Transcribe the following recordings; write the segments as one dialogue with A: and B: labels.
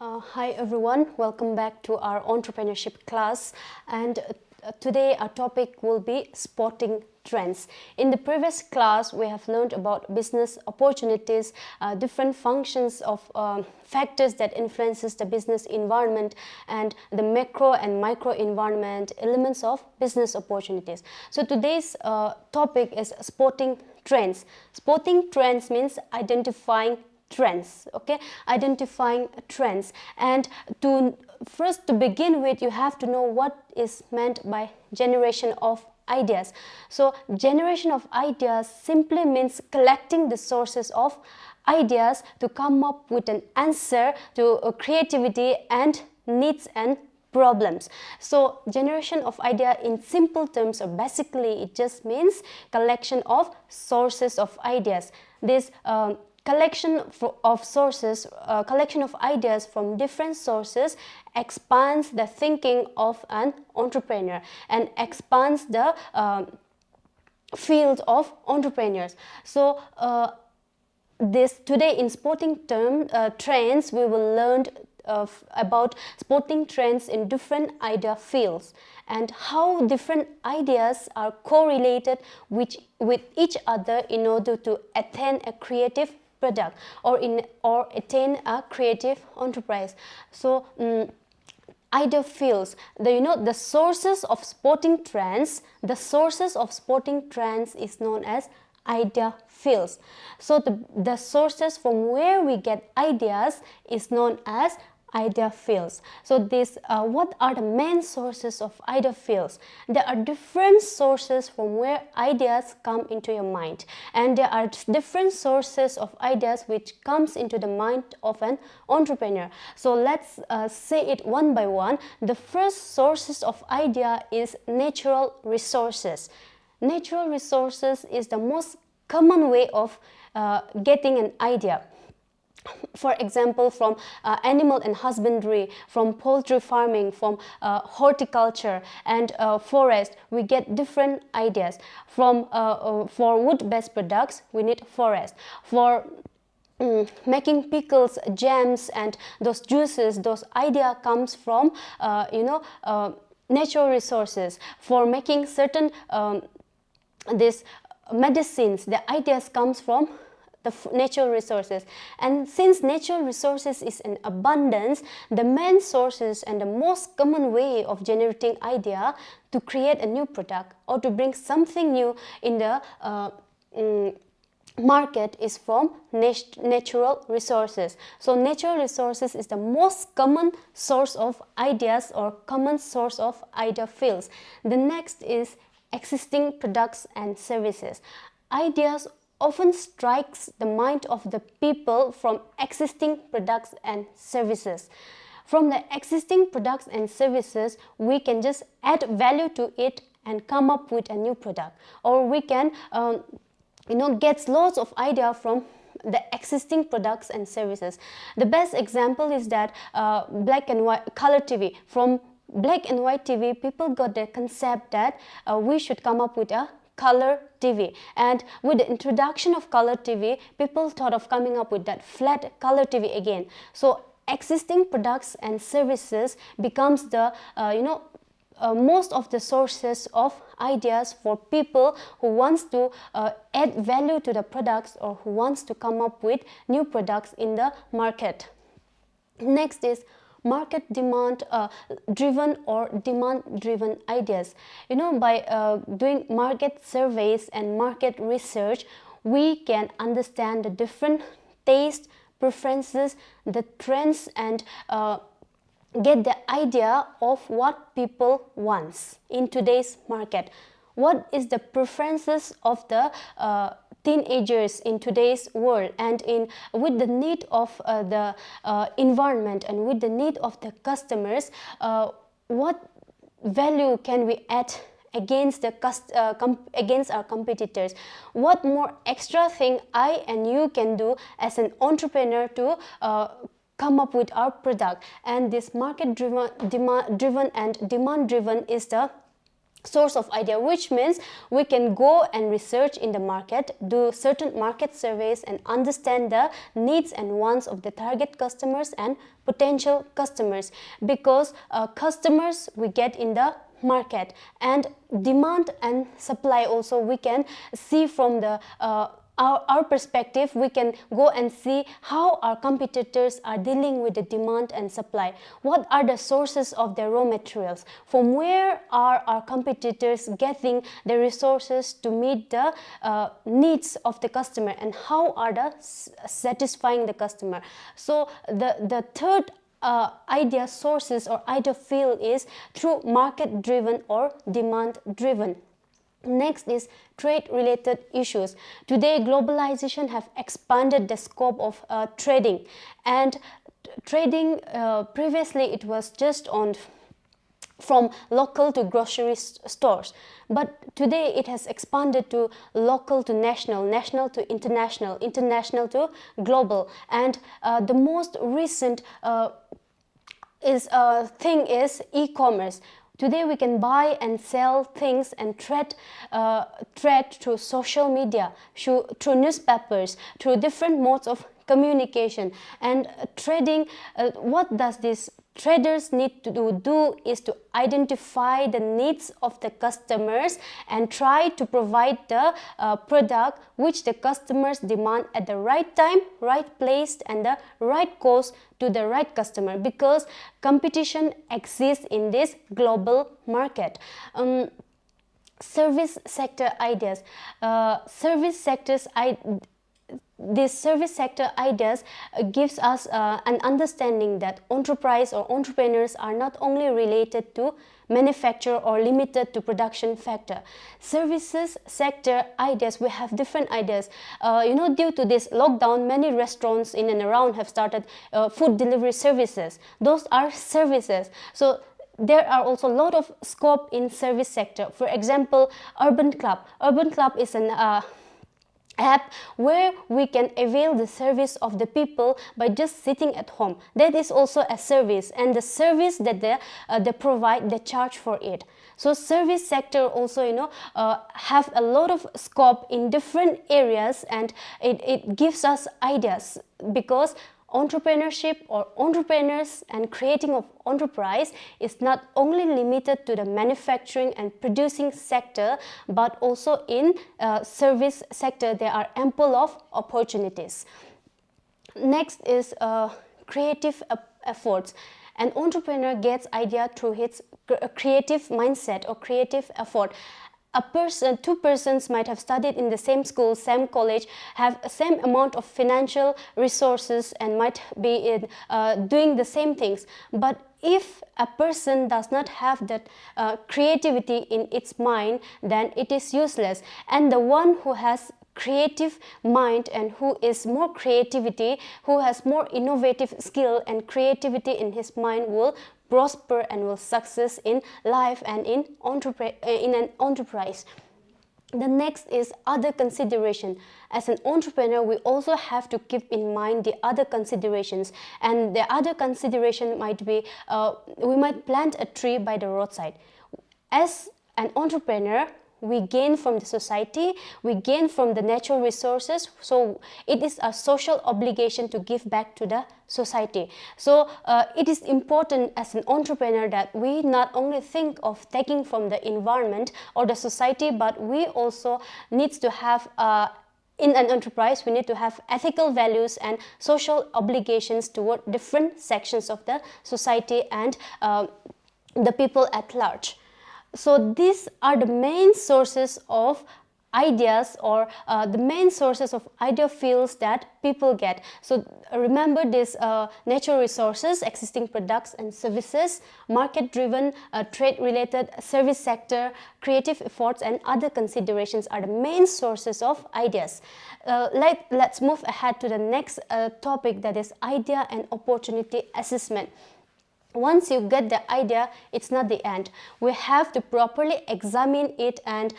A: Hi everyone, welcome back to our entrepreneurship class, and today our topic will be spotting trends. In the previous class we have learned about business opportunities, different functions of factors that influences the business environment, and the macro and micro environment elements of business opportunities. So today's topic is spotting trends. Spotting trends means identifying trends, okay, identifying trends. And to begin with, you have to know what is meant by generation of ideas. So generation of ideas simply means collecting the sources of ideas to come up with an answer to creativity and needs and problems. So generation of idea in simple terms, or basically it just means collection of sources of ideas. This collection of ideas from different sources expands the thinking of an entrepreneur and expands the field of entrepreneurs. So today in spotting trends, we will learn about spotting trends in different idea fields and how different ideas are correlated with each other in order to attain a creative product or attain a creative enterprise. So idea fields, the sources of spotting trends, is known as idea fields. So the sources from where we get ideas is known as idea fields. So what are the main sources of idea fields? There are different sources from where ideas come into your mind, and there are different sources of ideas which comes into the mind of an entrepreneur. So let's say it one by one. The first sources of idea is natural resources. Natural resources is the most common way of getting an idea. For example, from animal and husbandry, from poultry farming, from horticulture and forest, we get different ideas. From for wood-based products, we need forest. For making pickles, jams, and those juices, those idea comes from natural resources. For making certain these medicines, the ideas comes from the natural resources. And since natural resources is in abundance, the main sources and the most common way of generating idea to create a new product or to bring something new in the market is from natural resources. So natural resources is the most common source of ideas or common source of idea fields. The next is existing products and services. Ideas often strikes the mind of the people from existing products and services. From the existing products and services, we can just add value to it and come up with a new product, or we can get lots of idea from the existing products and services. The best example is that black and white color TV. From black and white TV, people got the concept that we should come up with a color TV, and with the introduction of color TV, people thought of coming up with that flat color TV again. So existing products and services becomes the most of the sources of ideas for people who wants to add value to the products or who wants to come up with new products in the market. Next is market demand driven or demand driven ideas. By doing market surveys and market research, we can understand the different taste, preferences, the trends, and get the idea of what people wants in today's market. What is the preferences of the teenagers in today's world, and with the need of the environment and with the need of the customers, what value can we add against against our competitors? What more extra thing I and you can do as an entrepreneur to come up with our product? And this market driven and demand driven is the source of idea, which means we can go and research in the market, do certain market surveys and understand the needs and wants of the target customers and potential customers, because customers we get in the market, and demand and supply also we can see from the our perspective. We can go and see how our competitors are dealing with the demand and supply. What are the sources of their raw materials? From where are our competitors getting the resources to meet the needs of the customer, and how are they satisfying the customer? So the third idea sources or idea field is through market driven or demand driven. Next is trade related issues. Today globalization have expanded the scope of trading, and trading previously it was just on from local to grocery stores, but today it has expanded to local to national, national to international, international to global. And the most recent thing is e-commerce. Today we can buy and sell things and trade through social media, through newspapers, through different modes of communication. And trading, what does this traders need to do is to identify the needs of the customers and try to provide the product which the customers demand at the right time, right place, and the right cost to the right customer, because competition exists in this global market. Service sector ideas. These service sector ideas gives us an understanding that enterprise or entrepreneurs are not only related to manufacture or limited to production factor. Services sector ideas, we have different ideas. Due to this lockdown, many restaurants in and around have started food delivery services. Those are services. So there are also a lot of scope in service sector. For example, Urban Club. Urban Club is an app where we can avail the service of the people by just sitting at home. That is also a service, and the service that they provide, they charge for it. So service sector also have a lot of scope in different areas, and it gives us ideas, because entrepreneurship or entrepreneurs and creating of enterprise is not only limited to the manufacturing and producing sector, but also in service sector there are ample of opportunities. Next is creative efforts. An entrepreneur gets idea through his creative mindset or creative effort. Two persons might have studied in the same school, same college, have same amount of financial resources, and might be doing the same things. But if a person does not have that creativity in its mind, then it is useless. And the one who has creative mind and who is more creativity, who has more innovative skill and creativity in his mind, will prosper and will success in life and in an enterprise. The next is other consideration. As an entrepreneur, we also have to keep in mind the other considerations, and the other consideration might be we might plant a tree by the roadside. As an entrepreneur, we gain from the society, we gain from the natural resources, so it is a social obligation to give back to the society. So it is important as an entrepreneur that we not only think of taking from the environment or the society, but we also need to have in an enterprise, we need to have ethical values and social obligations toward different sections of the society and the people at large. So these are the main sources of ideas, or the main sources of idea fields that people get. So remember this: natural resources, existing products and services, market driven, trade related, service sector, creative efforts, and other considerations are the main sources of ideas. Let's move ahead to the next topic, that is idea and opportunity assessment. Once you get the idea, it's not the end. We have to properly examine it and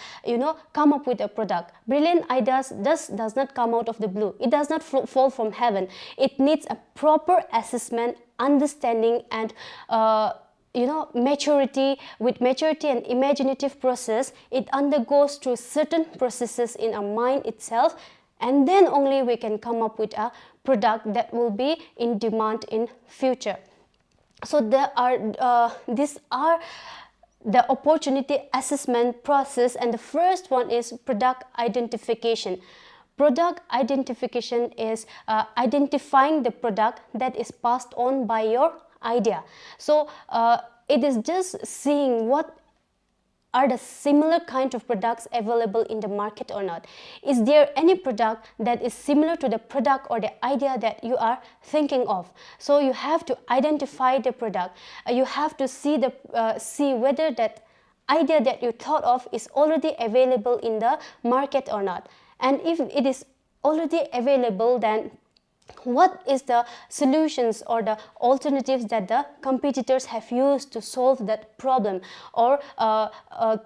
A: come up with a product. Brilliant ideas does not come out of the blue. It does not fall from heaven. It needs a proper assessment, understanding, and maturity. With maturity and imaginative process, it undergoes through certain processes in our mind itself, and then only we can come up with a product that will be in demand in future. So these are the opportunity assessment process, and the first one is product identification. Product identification is identifying the product that is passed on by your idea. So it is just seeing what are the similar kind of products available in the market or not. Is there any product that is similar to the product or the idea that you are thinking of? So you have to identify the product. You have to see whether that idea that you thought of is already available in the market or not. And if it is already available, then what is the solutions or the alternatives that the competitors have used to solve that problem, or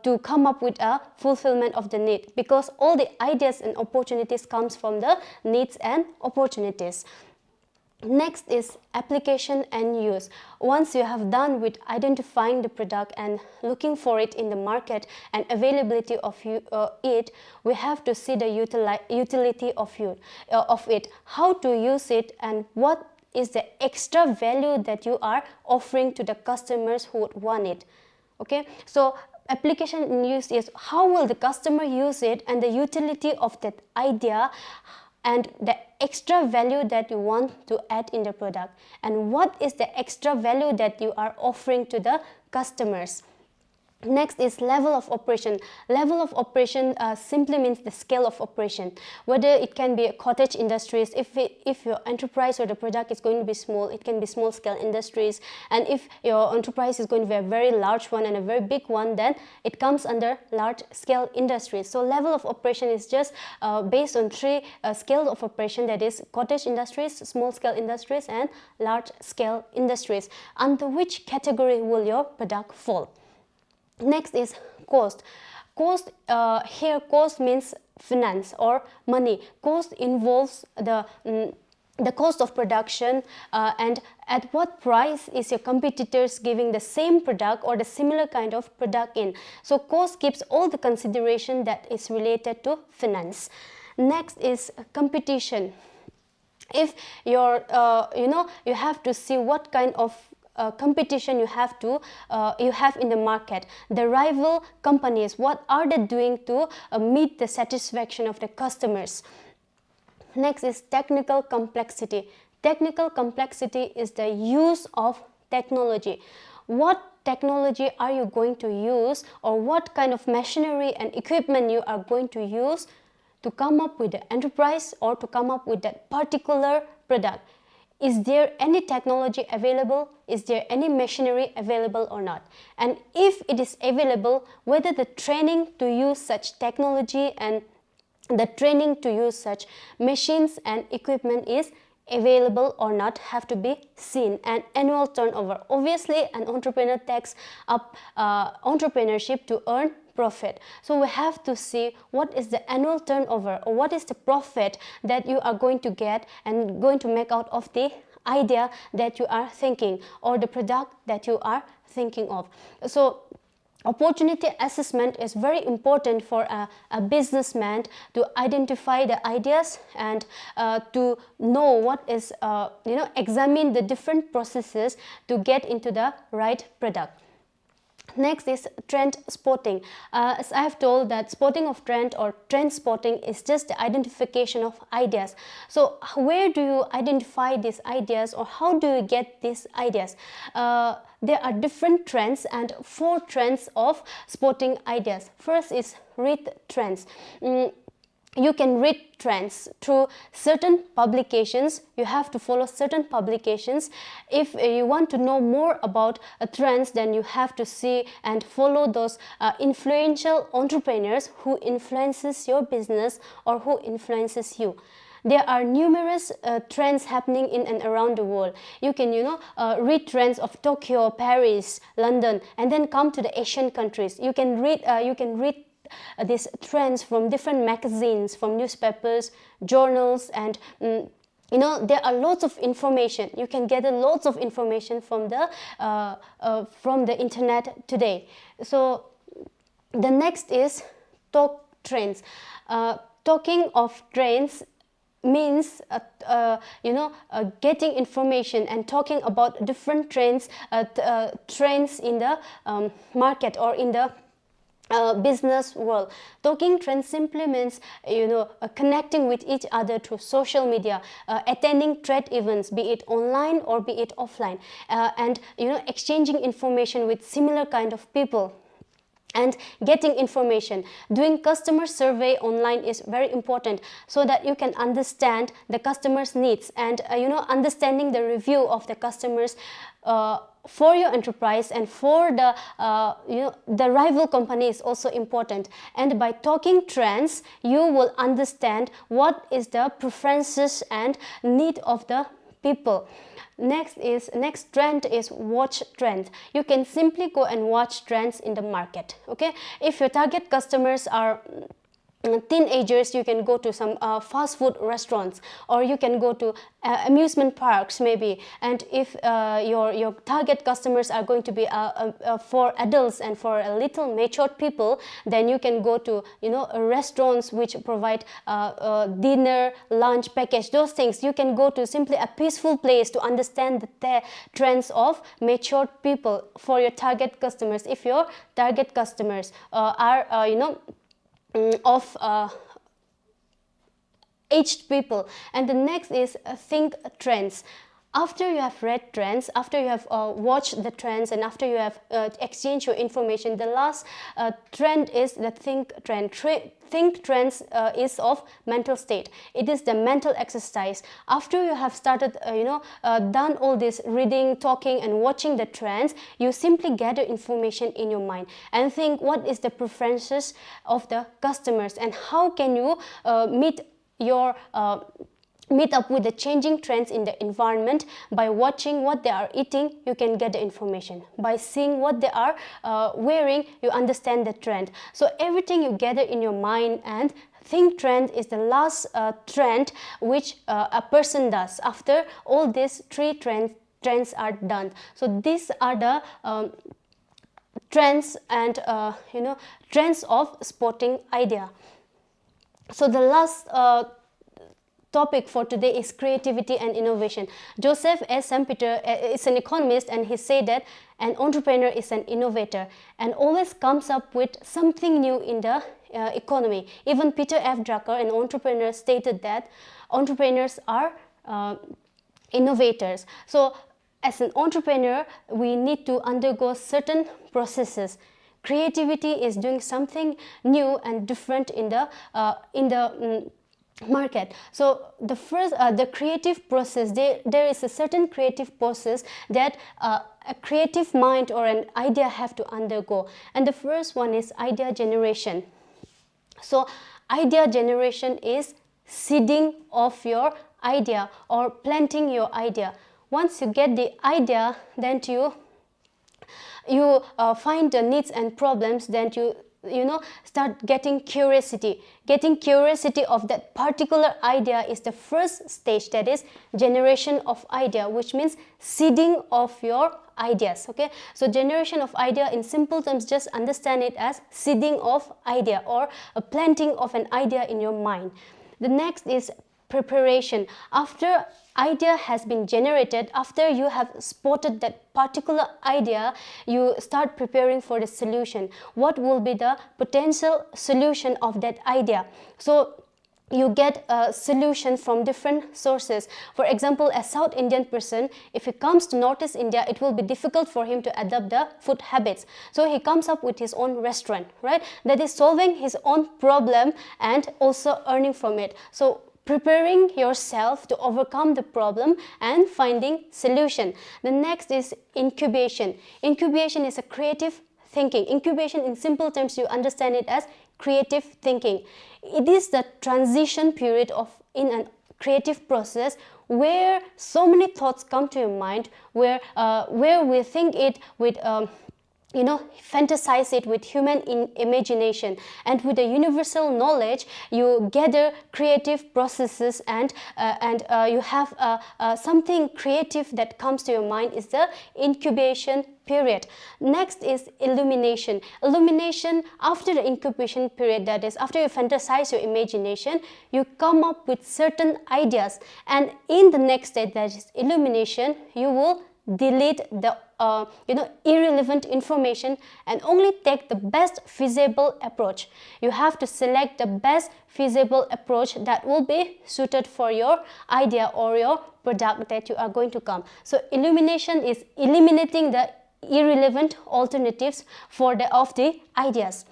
A: to come up with a fulfillment of the need, because all the ideas and opportunities comes from the needs and opportunities. Next is application and use. Once you have done with identifying the product and looking for it in the market and availability of it, we have to see the utility of it, how to use it, and what is the extra value that you are offering to the customers who would want it. Okay, so application and use is how will the customer use it, and the utility of that idea, and the extra value that you want to add in the product, and what is the extra value that you are offering to the customers. Next is level of operation. Level of operation simply means the scale of operation. Whether it can be cottage industries, if your enterprise or the product is going to be small, it can be small scale industries. And if your enterprise is going to be a very large one and a very big one, then it comes under large scale industries. So level of operation is just based on three scales of operation, that is cottage industries, small scale industries, and large scale industries. Under which category will your product fall? Next is cost. Cost means finance or money. Cost involves the cost of production, and at what price is your competitors giving the same product or the similar kind of product in. So cost gives all the consideration that is related to finance. Next is competition. If you're you have to see what kind of competition you have in the market. The rival companies, what are they doing to meet the satisfaction of the customers? Next is technical complexity. Technical complexity is the use of technology. What technology are you going to use, or what kind of machinery and equipment you are going to use to come up with the enterprise or to come up with that particular product? Is there any technology available? Is there any machinery available or not? And if it is available, whether the training to use such technology and the training to use such machines and equipment is available or not have to be seen. And annual turnover. Obviously, an entrepreneur takes up entrepreneurship to earn profit. So we have to see what is the annual turnover, or what is the profit that you are going to get and going to make out of the idea that you are thinking, or the product that you are thinking of. So opportunity assessment is very important for a businessman to identify the ideas and to know what is, examine the different processes to get into the right product. Next is trend spotting. As I have told, that spotting of trend or trend spotting is just the identification of ideas. So where do you identify these ideas, or how do you get these ideas? There are different trends and 4 trends of spotting ideas. First is read trends. You can read trends through certain publications. You have to follow certain publications. If you want to know more about trends, then you have to see and follow those influential entrepreneurs who influences your business or who influences you. There are numerous trends happening in and around the world. You can, read trends of Tokyo, Paris, London, and then come to the Asian countries. You can read these trends from different magazines, from newspapers, journals, and you know, there are lots of information. You can gather lots of information from the internet today. So the next is talk trends. Talking of trends means getting information and talking about different trends, trends in the market or in the business world. Talking trends simply means connecting with each other through social media, attending trade events, be it online or be it offline, and exchanging information with similar kind of people and getting information. Doing customer survey online is very important so that you can understand the customer's needs, and understanding the review of the customers for your enterprise and for the rival company is also important. And by talking trends, you will understand what is the preferences and need of the people. Next trend is watch trend. You can simply go and watch trends in the market. Okay, if your target customers are teenagers, you can go to some fast food restaurants, or you can go to amusement parks maybe. And if your target customers are going to be for adults and for a little matured people, then you can go to restaurants which provide dinner, lunch package, those things. You can go to simply a peaceful place to understand the trends of matured people for your target customers, if your target customers are of aged people. And the next is think trends. After you have read trends, after you have watched the trends, and after you have exchanged your information, the last trend is the think trend. Think trends is of mental state. It is the mental exercise. After you have started done all this reading, talking and watching the trends, you simply gather information in your mind and think what is the preferences of the customers, and how can you meet up with the changing trends in the environment. By watching what they are eating, you can get the information. By seeing what they are wearing, you understand the trend. So everything you gather in your mind, and think trend is the last trend which a person does after all these three trends are done. So these are the trends and trends of spotting idea. So the last topic for today is creativity and innovation. Joseph S. Schumpeter is an economist, and he said that an entrepreneur is an innovator and always comes up with something new in the economy. Even Peter F. Drucker, an entrepreneur, stated that entrepreneurs are innovators. So as an entrepreneur, we need to undergo certain processes. Creativity is doing something new and different in the market. So the creative process, there is a certain creative process that a creative mind or an idea have to undergo. And the first one is idea generation. So idea generation is seeding of your idea or planting your idea. Once you get the idea, then you find the needs and problems, then you start getting curiosity. Getting curiosity of that particular idea is the first stage, that is generation of idea, which means seeding of your ideas. Okay, so generation of idea, in simple terms, just understand it as seeding of idea or a planting of an idea in your mind. The next is preparation. After idea has been generated, after you have spotted that particular idea, you start preparing for the solution. What will be the potential solution of that idea? So you get a solution from different sources. For example, a South Indian person, if he comes to Northeast India, it will be difficult for him to adapt the food habits. So he comes up with his own restaurant, right? That is solving his own problem and also earning from it. So preparing yourself to overcome the problem and finding solution. The next is incubation. Incubation is a creative thinking. Incubation, in simple terms, you understand it as creative thinking. It is the transition period in a creative process where so many thoughts come to your mind, where we think it with fantasize it with human imagination, and with the universal knowledge you gather creative processes, and you have something creative that comes to your mind is the incubation period. Next is illumination. Illumination, after the incubation period, that is after you fantasize your imagination, you come up with certain ideas, and in the next stage, that is illumination, you will delete the irrelevant information and only take the best feasible approach. You have to select the best feasible approach that will be suited for your idea or your product that you are going to come. So illumination is eliminating the irrelevant alternatives of the ideas.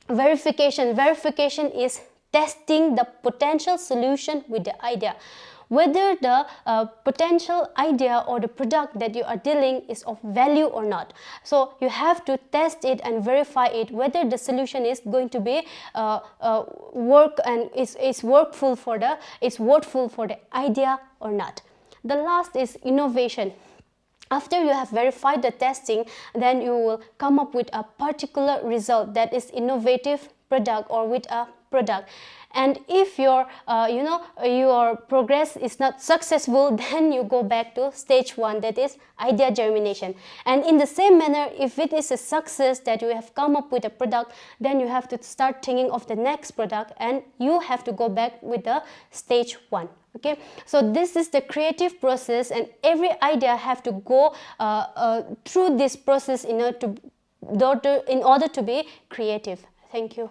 A: Verification is testing the potential solution with the idea, whether the potential idea or the product that you are dealing is of value or not. So you have to test it and verify it, whether the solution is going to be work and is worthful for the idea or not. The last is innovation. After you have verified the testing, then you will come up with a particular result that is innovative product or with a product. And if your progress is not successful, then you go back to stage 1, that is idea germination. And in the same manner, if it is a success that you have come up with a product, then you have to start thinking of the next product, and you have to go back with the stage 1. Okay, so this is the creative process, and every idea have to go through this process in order to be creative. Thank you.